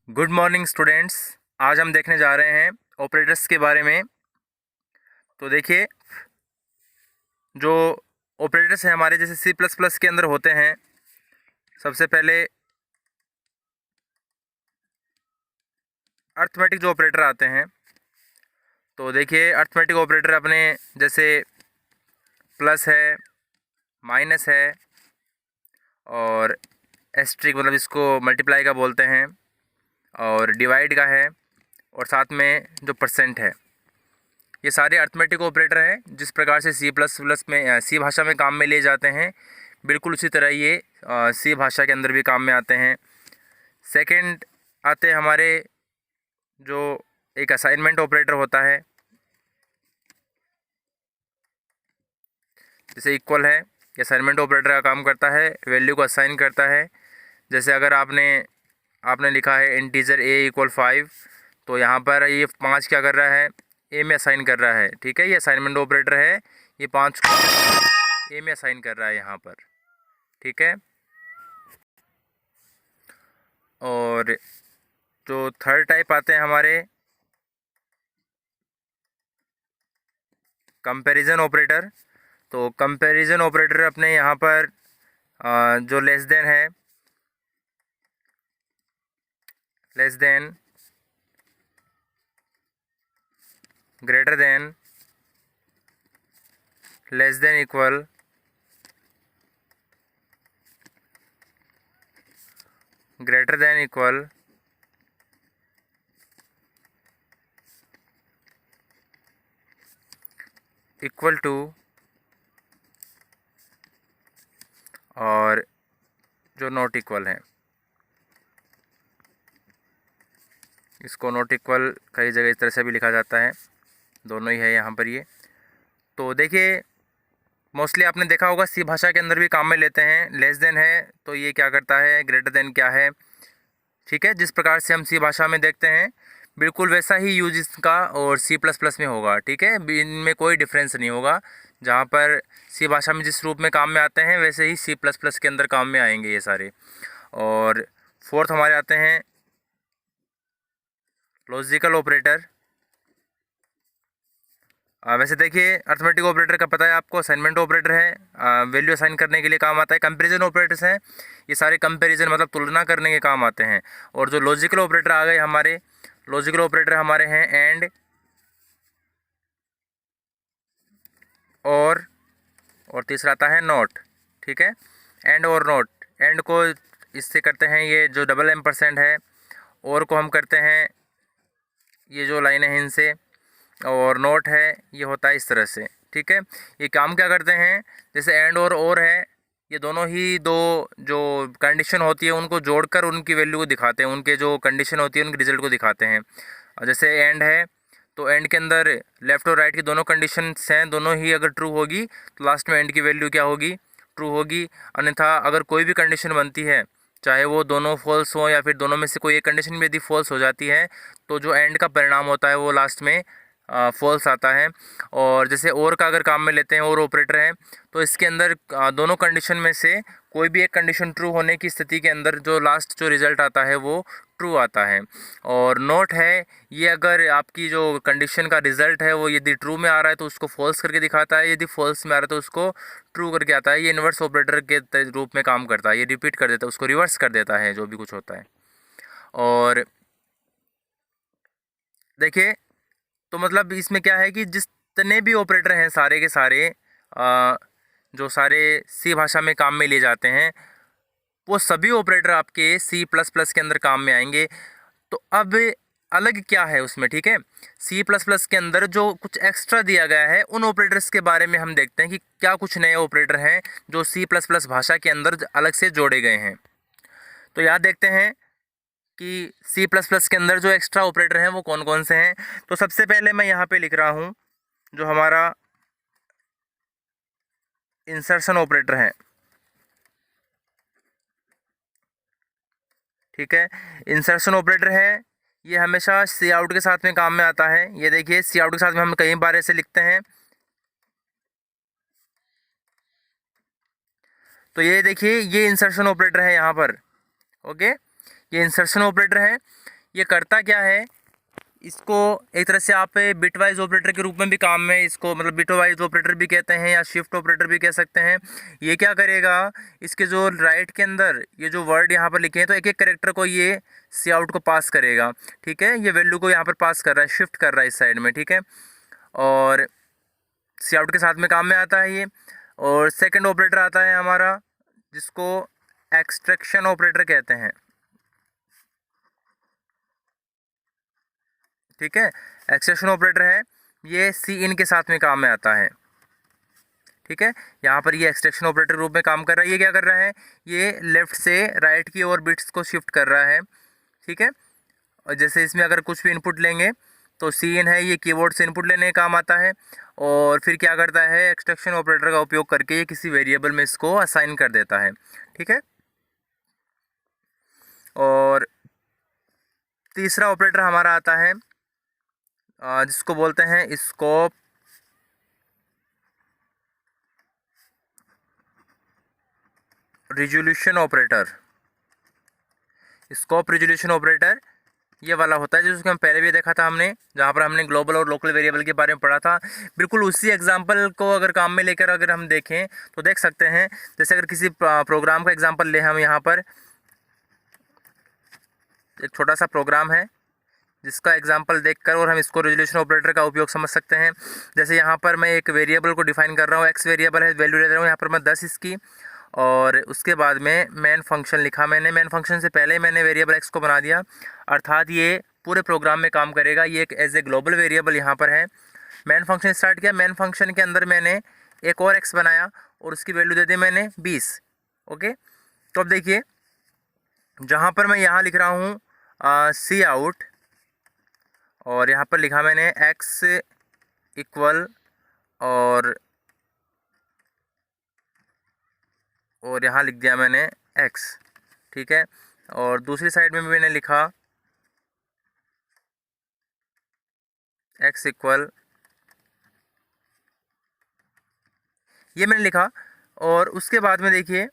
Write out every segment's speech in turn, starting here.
Good morning students. आज हम देखने जा रहे हैं ऑपरेटर्स के बारे में। तो देखिए, जो ऑपरेटर्स हैं हमारे जैसे सी प्लस प्लस के अंदर होते हैं, सबसे पहले अर्थमेटिक जो ऑपरेटर आते हैं। तो देखिए, अर्थमेटिक ऑपरेटर अपने जैसे प्लस है, माइनस है और एस्ट्रिक मतलब इसको मल्टीप्लाई का बोलते हैं, और डिवाइड का है, और साथ में जो परसेंट है। ये सारे अर्थमेटिक ऑपरेटर हैं जिस प्रकार से सी प्लस प्लस में सी भाषा में काम में लिए जाते हैं, बिल्कुल उसी तरह ये सी भाषा के अंदर भी काम में आते हैं। सेकंड आते हैं हमारे जो एक असाइनमेंट ऑपरेटर होता है, जैसे इक्वल है। ये असाइनमेंट ऑपरेटर का काम करता है, वैल्यू को असाइन करता है। जैसे अगर आपने लिखा है इंटीजर a इक्वल 5, तो यहाँ पर ये 5 क्या कर रहा है, a में असाइन कर रहा है। ठीक है, ये असाइनमेंट ऑपरेटर है, ये 5 को a में असाइन कर रहा है यहाँ पर। ठीक है, और जो थर्ड टाइप आते हैं हमारे कंपैरिजन ऑपरेटर। तो कंपैरिजन ऑपरेटर अपने यहाँ पर जो लेस देन है, less than, greater than, less than equal, greater than equal, equal to, और जो नॉट इक्वल है, इसको नॉट इक्वल कई जगह इस तरह से भी लिखा जाता है। दोनों ही है यहाँ पर ये। तो देखिए, मोस्टली आपने देखा होगा सी भाषा के अंदर भी काम में लेते हैं। लेस देन है तो ये क्या करता है, ग्रेटर देन क्या है। ठीक है, जिस प्रकार से हम सी भाषा में देखते हैं, बिल्कुल वैसा ही यूज इसका और सी प्लस प्लस में होगा। ठीक है, इनमें कोई डिफरेंस नहीं होगा। जहाँ पर सी भाषा में जिस रूप में काम में आते हैं, वैसे ही सी प्लस प्लस के अंदर काम में आएंगे ये सारे। और फोर्थ हमारे आते हैं लॉजिकल ऑपरेटर। वैसे देखिए, अर्थमेटिक ऑपरेटर का पता है आपको, असाइनमेंट ऑपरेटर है, वैल्यू असाइन करने के लिए काम आता है। कंपैरिजन ऑपरेटर्स हैं, ये सारे कंपैरिजन मतलब तुलना करने के काम आते हैं। और जो लॉजिकल ऑपरेटर आ गए हमारे, लॉजिकल ऑपरेटर हमारे हैं एंड, और तीसरा आता है नॉट। ठीक है, एंड और नॉट। एंड को इससे करते हैं ये जो डबल एम्परसेंड है, और को हम करते हैं ये जो लाइन है इनसे, और नोट है ये होता है इस तरह से। ठीक है, ये काम क्या करते हैं, जैसे एंड और है, ये दोनों ही दो जो कंडीशन होती है उनको जोड़कर उनकी वैल्यू को दिखाते हैं, उनके जो कंडीशन होती है उनके रिजल्ट को दिखाते हैं। और जैसे एंड है, तो एंड के अंदर लेफ़्ट और राइट की दोनों कंडीशंस हैं, दोनों ही अगर ट्रू होगी तो लास्ट में एंड की वैल्यू क्या होगी, ट्रू होगी। अन्यथा अगर कोई भी कंडीशन बनती है, चाहे वो दोनों फॉल्स हो या फिर दोनों में से कोई एक कंडीशन भी यदि फॉल्स हो जाती है, तो जो एंड का परिणाम होता है वो लास्ट में फॉल्स आता है। और जैसे और का अगर काम में लेते हैं, और ऑपरेटर है, तो इसके अंदर दोनों कंडीशन में से कोई भी एक कंडीशन ट्रू होने की स्थिति के अंदर जो लास्ट जो रिज़ल्ट आता है वो ट्रू आता है। और नोट है, ये अगर आपकी जो कंडीशन का रिज़ल्ट है वो यदि ट्रू में आ रहा है तो उसको फॉल्स करके दिखाता है, यदि फॉल्स में आ रहा है तो उसको ट्रू करके आता है। ये इन्वर्स ऑपरेटर के रूप में काम करता है, ये रिपीट कर देता है, उसको रिवर्स कर देता है जो भी कुछ होता है। और देखिए, तो मतलब इसमें क्या है कि जितने भी ऑपरेटर हैं सारे के सारे, जो सारे सी भाषा में काम में लिए जाते हैं, वो सभी ऑपरेटर आपके सी प्लस प्लस के अंदर काम में आएंगे। तो अब अलग क्या है उसमें, ठीक है, सी प्लस प्लस के अंदर जो कुछ एक्स्ट्रा दिया गया है उन ऑपरेटर्स के बारे में हम देखते हैं कि क्या कुछ नए ऑपरेटर हैं जो सी प्लस प्लस भाषा के अंदर अलग से जोड़े गए हैं। तो यहाँ देखते हैं कि सी प्लस प्लस के अंदर जो एक्स्ट्रा ऑपरेटर हैं वो कौन कौन से हैं। तो सबसे पहले मैं यहाँ पे लिख रहा हूँ जो हमारा इंसर्शन ऑपरेटर है। ठीक है, इंसर्शन ऑपरेटर है, ये हमेशा सी आउट के साथ में काम में आता है। ये देखिए, सी आउट के साथ में हम कई बार ऐसे लिखते हैं। तो ये देखिए, ये इंसर्शन ऑपरेटर है यहाँ पर। ओके, ये इंसर्शन ऑपरेटर है, ये करता क्या है, इसको एक तरह से आप बिट वाइज ऑपरेटर के रूप में भी काम में इसको मतलब बिट वाइज ऑपरेटर भी कहते हैं या शिफ्ट ऑपरेटर भी कह सकते हैं। ये क्या करेगा, इसके जो राइट के अंदर ये जो वर्ड यहाँ पर लिखे हैं तो एक एक करेक्टर को ये सी आउट को पास करेगा, ठीक है। ये वैल्यू को यहाँ पर पास कर रहा है, शिफ्ट कर रहा है इस साइड में, ठीक है। और सी आउट के साथ में काम में आता है ये। और सेकेंड ऑपरेटर आता है हमारा जिसको एक्सट्रैक्शन ऑपरेटर कहते हैं, ठीक है। एक्सट्रैक्शन ऑपरेटर है ये सी इन के साथ में काम में आता है, ठीक है। यहाँ पर ये एक्सट्रैक्शन ऑपरेटर रूप में काम कर रहा है। ये क्या कर रहा है, ये लेफ़्ट से राइट की ओर बिट्स को शिफ्ट कर रहा है, ठीक है। और जैसे इसमें अगर कुछ भी इनपुट लेंगे तो सी इन है ये कीबोर्ड से इनपुट लेने का काम आता है। और फिर क्या करता है, एक्सट्रैक्शन ऑपरेटर का उपयोग करके ये किसी वेरिएबल में इसको असाइन कर देता है, ठीक है। और तीसरा ऑपरेटर हमारा आता है जिसको बोलते हैं scope resolution operator. Scope resolution operator ये वाला होता है जिसको हम पहले भी देखा था हमने, जहाँ पर हमने ग्लोबल और लोकल वेरिएबल के बारे में पढ़ा था। बिल्कुल उसी एग्जांपल को अगर काम में लेकर अगर हम देखें तो देख सकते हैं। जैसे अगर किसी प्रोग्राम का एग्जांपल ले, हम यहाँ पर एक छोटा सा प्रोग्राम है जिसका एग्जांपल देखकर और हम इसको रेजोल्यूशन ऑपरेटर का उपयोग समझ सकते हैं। जैसे यहाँ पर मैं एक वेरिएबल को डिफाइन कर रहा हूँ, एक्स वेरिएबल है, वैल्यू ले रहा हूँ यहाँ पर मैं 10 इसकी। और उसके बाद में मेन फंक्शन लिखा मैंने, मेन फंक्शन से पहले ही मैंने वेरिएबल एक्स को बना दिया, अर्थात ये पूरे प्रोग्राम में काम करेगा। ये एक एज ए ग्लोबल वेरिएबल यहाँ पर है। मेन फंक्शन स्टार्ट किया, मेन फंक्शन के अंदर मैंने एक और एक्स बनाया और उसकी वैल्यू दे दी मैंने 20, ओके। तो अब देखिए जहाँ पर मैं यहाँ लिख रहा हूँ सी आउट और यहाँ पर लिखा मैंने एक्स इक्वल और यहाँ लिख दिया मैंने एक्स, ठीक है। और दूसरी साइड में भी मैंने लिखा एक्स इक्वल, ये मैंने लिखा। और उसके बाद में देखिए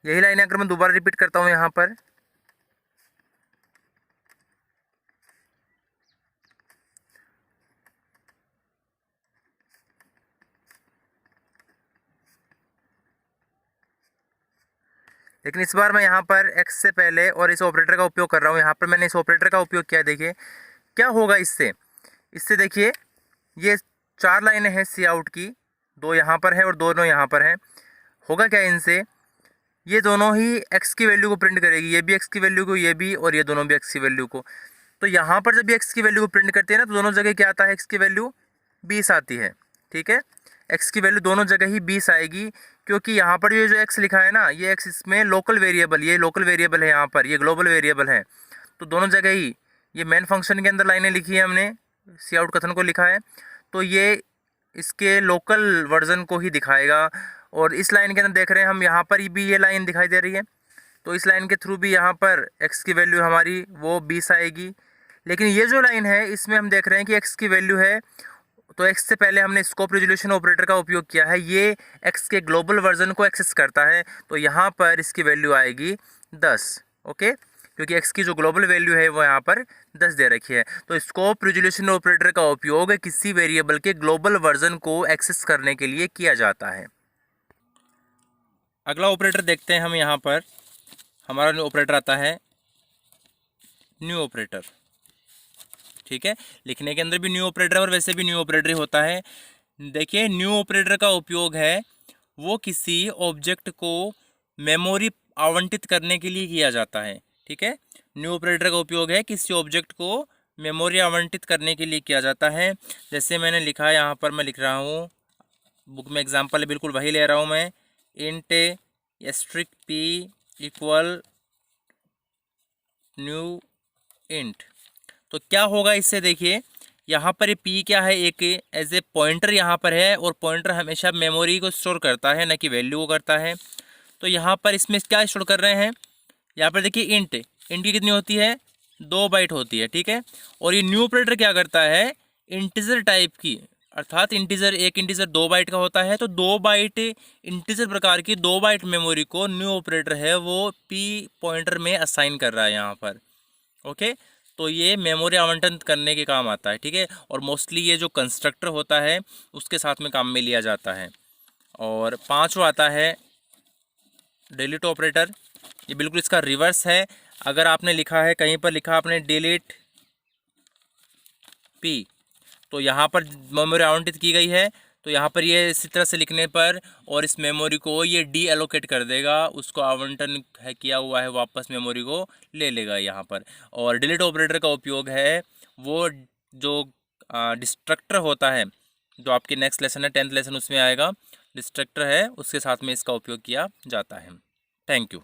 यही लाइन अगर मैं दोबारा रिपीट करता हूँ यहाँ पर, लेकिन इस बार मैं यहाँ पर एक्स से पहले और इस ऑपरेटर का उपयोग कर रहा हूँ। यहाँ पर मैंने इस ऑपरेटर का उपयोग किया। देखिए क्या होगा इससे, इससे देखिए ये 4 लाइनें हैं सी आउट की, 2 यहाँ पर है और दोनों यहाँ पर हैं। होगा क्या इनसे, ये दोनों ही एक्स की वैल्यू को प्रिंट करेगी, ये भी एक्स की वैल्यू को, ये भी, और ये दोनों भी एक्स की वैल्यू को। तो यहाँ पर जब ये एक्स की वैल्यू को प्रिंट करते हैं ना तो दोनों जगह क्या आता है, एक्स की वैल्यू 20 आती है, ठीक है। एक्स की वैल्यू दोनों जगह ही 20 आएगी, क्योंकि यहाँ पर ये जो एक्स लिखा है ना, ये एक्स इसमें लोकल वेरिएबल, ये लोकल वेरिएबल है, यहाँ पर ये ग्लोबल वेरिएबल है। तो दोनों जगह ही ये मेन फंक्शन के अंदर लाइनें लिखी है हमने, सी आउट कथन को लिखा है, तो ये इसके लोकल वर्जन को ही दिखाएगा। और इस लाइन के अंदर देख रहे हैं हम, यहाँ पर भी ये लाइन दिखाई दे रही है, तो इस लाइन के थ्रू भी यहाँ पर एक्स की वैल्यू हमारी वो 20 आएगी। लेकिन ये जो लाइन है इसमें हम देख रहे हैं कि एक्स की वैल्यू है, तो एक्स से पहले हमने स्कोप रिजोल्यूशन ऑपरेटर का उपयोग किया है, ये एक्स के ग्लोबल वर्जन को एक्सेस करता है, तो यहाँ पर इसकी वैल्यू आएगी 10, ओके। क्योंकि एक्स की जो ग्लोबल वैल्यू है वो यहाँ पर 10 दे रखी है। तो स्कोप रिजोल्यूशन ऑपरेटर का उपयोग किसी वेरिएबल के ग्लोबल वर्जन को एक्सेस करने के लिए किया जाता है। अगला ऑपरेटर देखते हैं हम। यहाँ पर हमारा ऑपरेटर आता है न्यू ऑपरेटर, ठीक है। लिखने के अंदर भी न्यू ऑपरेटर और वैसे भी न्यू ऑपरेटर ही होता है। देखिए न्यू ऑपरेटर का उपयोग है वो किसी ऑब्जेक्ट को मेमोरी आवंटित करने के लिए किया जाता है, ठीक है। न्यू ऑपरेटर का उपयोग है किसी ऑब्जेक्ट को मेमोरी आवंटित करने के लिए किया जाता है। जैसे मैंने लिखा है यहाँ पर, मैं लिख रहा हूँ बुक में एग्जाम्पल है, बिल्कुल वही ले रहा हूँ मैं, int asterisk P equal new int. तो क्या होगा इससे, देखिए यहाँ पर ये पी क्या है, एक एज ए पॉइंटर यहाँ पर है, और पॉइंटर हमेशा मेमोरी को स्टोर करता है, न कि वैल्यू को करता है। तो यहाँ पर इसमें क्या स्टोर कर रहे हैं, यहाँ पर देखिए इंट की कितनी होती है, 2 बाइट होती है, ठीक है। और ये न्यू ऑपरेटर क्या करता है, इंटीजर टाइप की अर्थात इंटीजर, एक इंटीजर 2 बाइट का होता है, तो 2 बाइट इंटीजर प्रकार की 2 बाइट मेमोरी को न्यू ऑपरेटर है वो पी पॉइंटर में असाइन कर रहा है यहाँ पर। ओके, तो ये मेमोरी आवंटन करने के काम आता है, ठीक है। और मोस्टली ये जो कंस्ट्रक्टर होता है उसके साथ में काम में लिया जाता है। और पांचवा आता है डिलीट ऑपरेटर। ये बिल्कुल इसका रिवर्स है। अगर आपने लिखा है, कहीं पर लिखा आपने डिलीट पी, तो यहाँ पर मेमोरी आवंटित की गई है, तो यहाँ पर ये इसी तरह से लिखने पर और इस मेमोरी को ये डी एलोकेट कर देगा, उसको आवंटन है किया हुआ है वापस मेमोरी को ले लेगा यहाँ पर। और डिलीट ऑपरेटर का उपयोग है वो जो डिस्ट्रक्टर होता है, जो आपके नेक्स्ट लेसन है 10th लेसन उसमें आएगा, डिस्ट्रक्टर है उसके साथ में इसका उपयोग किया जाता है। Thank you.